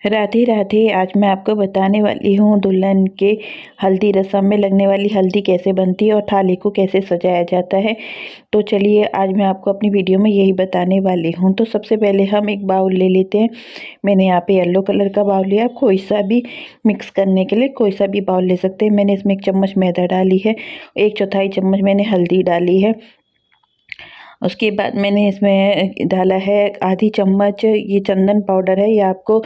राधे राधे। आज मैं आपको बताने वाली हूँ दुल्हन के हल्दी रस्म में लगने वाली हल्दी कैसे बनती है और थाली को कैसे सजाया जाता है। तो चलिए आज मैं आपको अपनी वीडियो में यही बताने वाली हूँ। तो सबसे पहले हम एक बाउल ले लेते हैं। मैंने यहाँ पे येलो कलर का बाउल लिया। कोई सा भी मिक्स करने के लिए कोई सा भी बाउल ले सकते हैं। मैंने इसमें 1 चम्मच मैदा डाली है, 1/4 चम्मच मैंने हल्दी डाली है। उसके बाद मैंने इसमें डाला है आधी चम्मच ये चंदन पाउडर है। ये आपको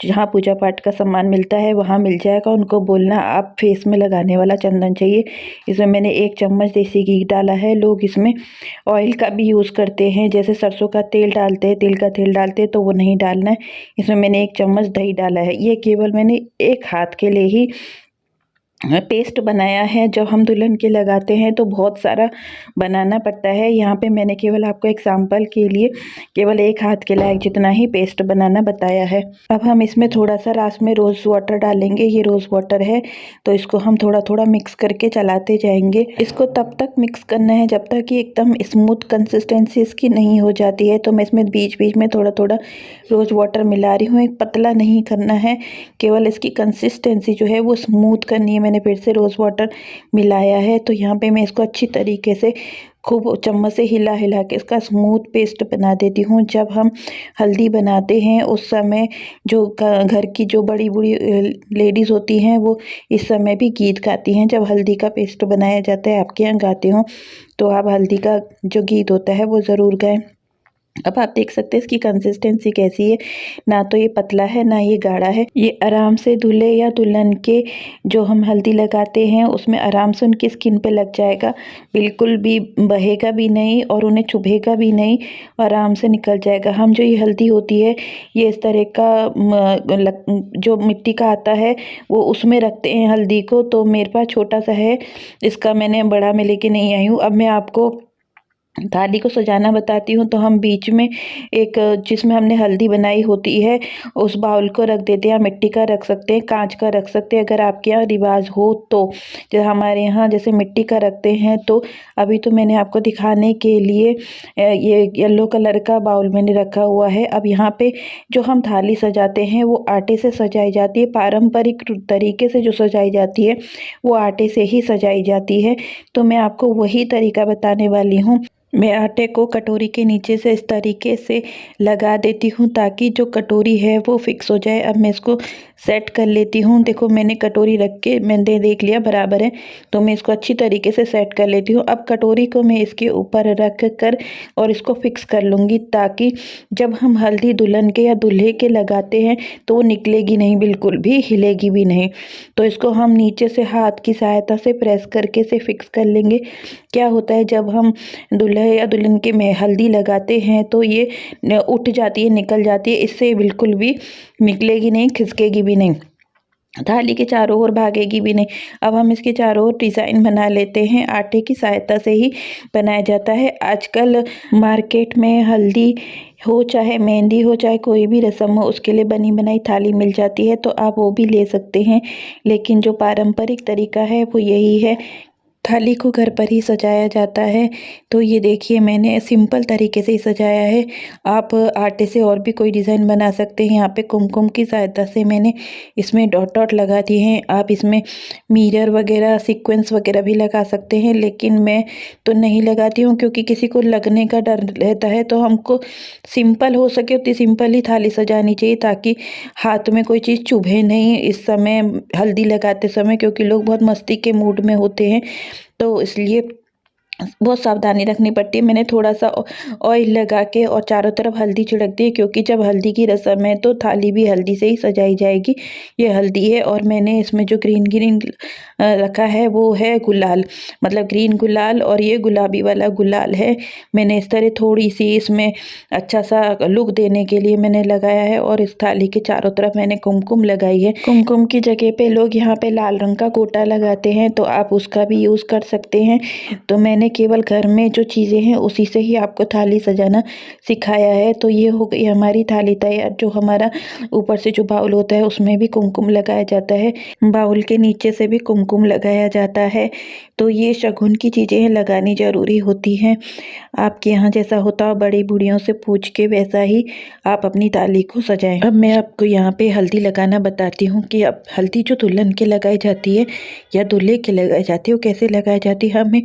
जहाँ पूजा पाठ का सामान मिलता है वहाँ मिल जाएगा। उनको बोलना आप फेस में लगाने वाला चंदन चाहिए। इसमें मैंने 1 चम्मच देसी घी डाला है। लोग इसमें ऑयल का भी यूज़ करते हैं, जैसे सरसों का तेल डालते हैं, तिल का तेल डालते हैं, तो वो नहीं डालना है। इसमें मैंने 1 चम्मच दही डाला है। ये केवल मैंने एक हाथ के लिए ही पेस्ट बनाया है। जब हम दुल्हन के लगाते हैं तो बहुत सारा बनाना पड़ता है। यहाँ पे मैंने केवल आपको एग्जाम्पल के लिए केवल एक हाथ के लायक जितना ही पेस्ट बनाना बताया है। अब हम इसमें थोड़ा सा लास्ट में रोज़ वाटर डालेंगे। ये रोज़ वाटर है तो इसको हम थोड़ा थोड़ा मिक्स करके चलाते जाएंगे। इसको तब तक मिक्स करना है जब तक कि एकदम स्मूथ कंसिस्टेंसी इसकी नहीं हो जाती है। तो मैं इसमें बीच बीच में थोड़ा थोड़ा रोज़ वाटर मिला रही हूँ। एक पतला नहीं करना है, केवल इसकी कंसिस्टेंसी जो है वो स्मूथ करनी है। मैंने फिर से रोज़ वाटर मिलाया है। तो यहाँ पे मैं इसको अच्छी तरीके से खूब चम्मच से हिला हिला के इसका स्मूथ पेस्ट बना देती हूँ। जब हम हल्दी बनाते हैं उस समय जो घर की जो बड़ी बूढ़ी लेडीज़ होती हैं वो इस समय भी गीत गाती हैं। जब हल्दी का पेस्ट बनाया जाता है, आपके यहाँ गाते हो तो आप हल्दी का जो गीत होता है वो ज़रूर गाएं। अब आप देख सकते हैं इसकी कंसिस्टेंसी कैसी है। ना तो ये पतला है ना ये गाढ़ा है। ये आराम से दूल्हे या दुल्हन के जो हम हल्दी लगाते हैं उसमें आराम से उनकी स्किन पे लग जाएगा। बिल्कुल भी बहेगा भी नहीं और उन्हें चुभेगा भी नहीं, आराम से निकल जाएगा। हम जो ये हल्दी होती है ये इस तरह का जो मिट्टी का आता है वो उसमें रखते हैं हल्दी को। तो मेरे पास छोटा सा है, इसका मैंने बड़ा में लेके नहीं आई हूँ। अब मैं आपको थाली को सजाना बताती हूँ। तो हम बीच में एक जिसमें हमने हल्दी बनाई होती है उस बाउल को रख देते हैं। मिट्टी का रख सकते हैं, कांच का रख सकते हैं, अगर आपके यहाँ रिवाज हो तो। जो हमारे यहाँ जैसे मिट्टी का रखते हैं। तो अभी तो मैंने आपको दिखाने के लिए ये येलो कलर का बाउल मैंने रखा हुआ है। अब यहाँ पे जो हम थाली सजाते हैं वो आटे से सजाई जाती है। पारंपरिक तरीके से जो सजाई जाती है वो आटे से ही सजाई जाती है। तो मैं आपको वही तरीका बताने वाली हूँ। मैं आटे को कटोरी के नीचे से इस तरीके से लगा देती हूँ ताकि जो कटोरी है वो फिक्स हो जाए। अब मैं इसको सेट कर लेती हूँ। देखो मैंने कटोरी रख के मैंने देख लिया बराबर है, तो मैं इसको अच्छी तरीके से सेट कर लेती हूँ। अब कटोरी को मैं इसके ऊपर रख कर और इसको फिक्स कर लूँगी ताकि जब हम हल्दी दुल्हन के या दूल्हे के लगाते हैं तो वो निकलेगी नहीं, बिल्कुल भी हिलेगी भी नहीं। तो इसको हम नीचे से हाथ की सहायता से प्रेस करके से फिक्स कर लेंगे। क्या होता है जब हम दूल्हे या दुल्हन के में हल्दी लगाते हैं तो ये उठ जाती है, निकल जाती है। इससे बिल्कुल भी निकलेगी नहीं, खिसकेगी भी नहीं, थाली के चारों ओर भागेगी भी नहीं। अब हम इसके चारों ओर डिज़ाइन बना लेते हैं। आटे की सहायता से ही बनाया जाता है। आजकल मार्केट में हल्दी हो चाहे मेहंदी हो चाहे कोई भी रस्म हो उसके लिए बनी बनाई थाली मिल जाती है, तो आप वो भी ले सकते हैं। लेकिन जो पारंपरिक तरीका है वो यही है, थाली को घर पर ही सजाया जाता है। तो ये देखिए मैंने सिंपल तरीके से ही सजाया है। आप आटे से और भी कोई डिज़ाइन बना सकते हैं। यहाँ पे कुमकुम की सहायता से मैंने इसमें डॉट डॉट लगा दिए हैं। आप इसमें मिरर वगैरह सीक्वेंस वगैरह भी लगा सकते हैं, लेकिन मैं तो नहीं लगाती हूँ क्योंकि किसी को लगने का डर रहता है। तो हमको सिंपल हो सके उतनी सिंपल ही थाली सजानी चाहिए ताकि हाथ में कोई चीज़ चुभे नहीं इस समय हल्दी लगाते समय, क्योंकि लोग बहुत मस्ती के मूड में होते हैं तो इसलिए बहुत सावधानी रखनी पड़ती है। मैंने थोड़ा सा ऑयल लगा के और चारों तरफ हल्दी छिड़क दी, क्योंकि जब हल्दी की रस्म है तो थाली भी हल्दी से ही सजाई जाएगी। ये हल्दी है और मैंने इसमें जो ग्रीन ग्रीन रखा है वो है गुलाल, मतलब ग्रीन गुलाल, और ये गुलाबी वाला गुलाल है। मैंने इस तरह थोड़ी सी इसमें अच्छा सा लुक देने के लिए मैंने लगाया है। और इस थाली के चारों तरफ मैंने कुमकुम लगाई है। कुमकुम की जगह पे लोग यहाँ पे लाल रंग का गोटा लगाते हैं, तो आप उसका भी यूज़ कर सकते हैं। तो मैंने मैंने केवल घर में जो चीज़ें हैं उसी से ही आपको थाली सजाना सिखाया है। तो ये हो गई हमारी थाली तैयार। जो हमारा ऊपर से जो बाउल होता है उसमें भी कुमकुम लगाया जाता है, बाउल के नीचे से भी कुमकुम लगाया जाता है। तो ये शगुन की चीज़ें लगानी ज़रूरी होती हैं। आपके यहाँ जैसा होता हो बड़ी बूढ़ियों से पूछ के वैसा ही आप अपनी थाली को सजाएं। अब मैं आपको यहाँ पे हल्दी लगाना बताती हूँ कि अब हल्दी जो दुल्हन के लगाई जाती है या दूल्हे के लगाई जाती है वो कैसे लगाई जाती है। हमें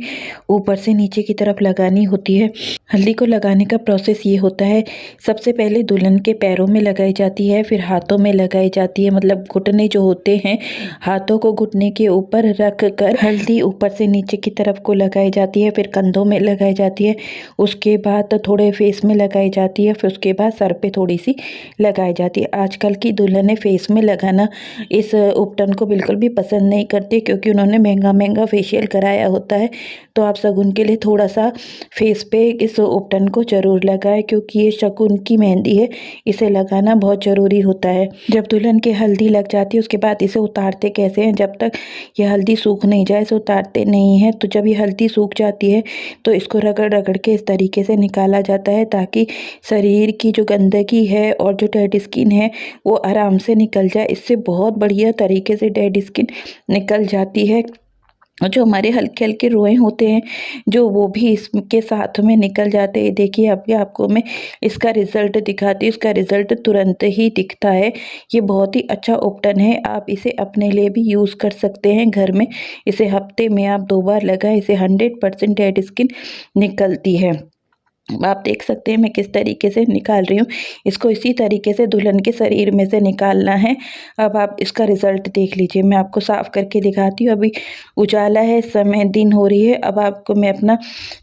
ऊपर से नीचे की तरफ लगानी होती है। हल्दी को लगाने का प्रोसेस ये होता है, सबसे पहले दुल्हन के पैरों में लगाई जाती है, फिर हाथों में लगाई जाती है, मतलब घुटने जो होते हैं, हाथों को घुटने के ऊपर रख कर हल्दी ऊपर से नीचे की तरफ को लगाई जाती है, फिर कंधों में लगाई जाती है, उसके बाद थोड़े फेस में लगाई जाती है, फिर उसके बाद सर पे थोड़ी सी लगाई जाती है। आजकल की दुल्हनें फेस में लगाना इस उपटन को बिल्कुल भी पसंद नहीं करती, क्योंकि उन्होंने महंगा फेशियल कराया होता है। तो आप शगुन के लिए थोड़ा सा फेस पे इस उपटन को ज़रूर लगाएं, क्योंकि ये शगुन की मेहंदी है, इसे लगाना बहुत ज़रूरी होता है। जब दुल्हन की हल्दी लग जाती है उसके बाद इसे उतारते कैसे हैं, जब तक ये हल्दी सूख नहीं जाए इसे उतारते नहीं हैं। तो जब ये हल्दी सूख जाती है तो इसको रगड़ रगड़ के इस तरीके से निकाला जाता है, ताकि शरीर की जो गंदगी है और जो डेड स्किन है वो आराम से निकल जाए। इससे बहुत बढ़िया तरीके से डेड स्किन निकल जाती है। और जो हमारे हल्के हल्के रोए होते हैं जो, वो भी इसके साथ में निकल जाते हैं। देखिए अभी आपको मैं इसका रिज़ल्ट दिखाती हूँ। इसका रिज़ल्ट तुरंत ही दिखता है। ये बहुत ही अच्छा उपटन है, आप इसे अपने लिए भी यूज़ कर सकते हैं घर में। इसे हफ्ते में आप 2 बार लगाएं, इसे 100% डेड स्किन निकलती है। आप देख सकते हैं मैं किस तरीके से निकाल रही हूँ। इसको इसी तरीके से दुल्हन के शरीर में से निकालना है। अब आप इसका रिज़ल्ट देख लीजिए। मैं आपको साफ़ करके दिखाती हूँ। अभी उजाला है, समय दिन हो रही है। अब आपको मैं अपना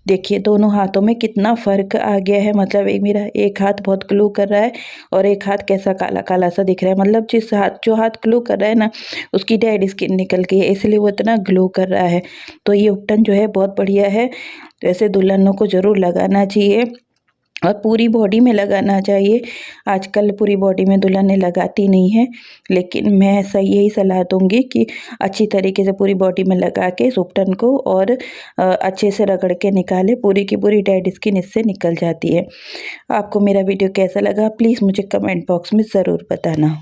देखिए दोनों हाथों में कितना फ़र्क आ गया है। मतलब एक मेरा एक हाथ बहुत ग्लो कर रहा है और एक हाथ कैसा काला काला सा दिख रहा है। मतलब जो हाथ ग्लो कर रहा है ना, उसकी डेड स्किन निकल गई है, इसलिए वो इतना ग्लो कर रहा है। तो ये उपटन जो है बहुत बढ़िया है। तो ऐसे दुल्हनों को ज़रूर लगाना चाहिए और पूरी बॉडी में लगाना चाहिए। आजकल पूरी बॉडी में दुल्हनें लगाती नहीं हैं, लेकिन मैं यही सलाह दूंगी कि अच्छी तरीके से पूरी बॉडी में लगा के इस उपटन को और अच्छे से रगड़ के निकाले। पूरी की पूरी डेड स्किन इससे निकल जाती है। आपको मेरा वीडियो कैसा लगा प्लीज़ मुझे कमेंट बॉक्स में ज़रूर बताना।